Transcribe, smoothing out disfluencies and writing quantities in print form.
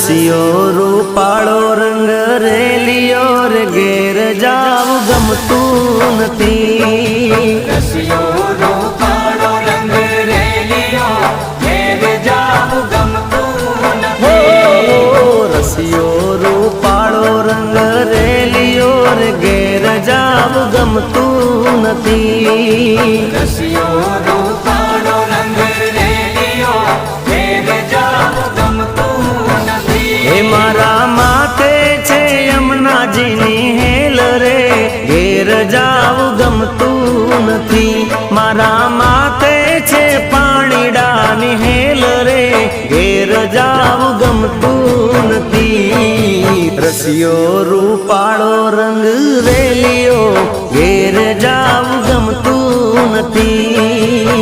રસિયો રૂપાળો રંગ રેલિયો રે ઘેર જાવ ગમતું નથી રસિયો રૂપાળો રંગ રેલિયો ઘેર જાવ ગમતું નથી રસિયો રૂપાળો રંગ રેલિયો રે ઘેર જાવ ગમતું નથી રસિયો રૂપાળો રંગ રેલિયો ઘેર જાવ ગમતું નથી હે મારા માથે છે યમુનાજીની હેલ રે ઘેર જાવ ગમતું નથી મારા માથે છે પાણીડાની હેલ રે ઘેર જાવ ગમતું નથી રસિયો રૂપાળો રંગ રેલિયો ઘેર જાવ ગમતું નથી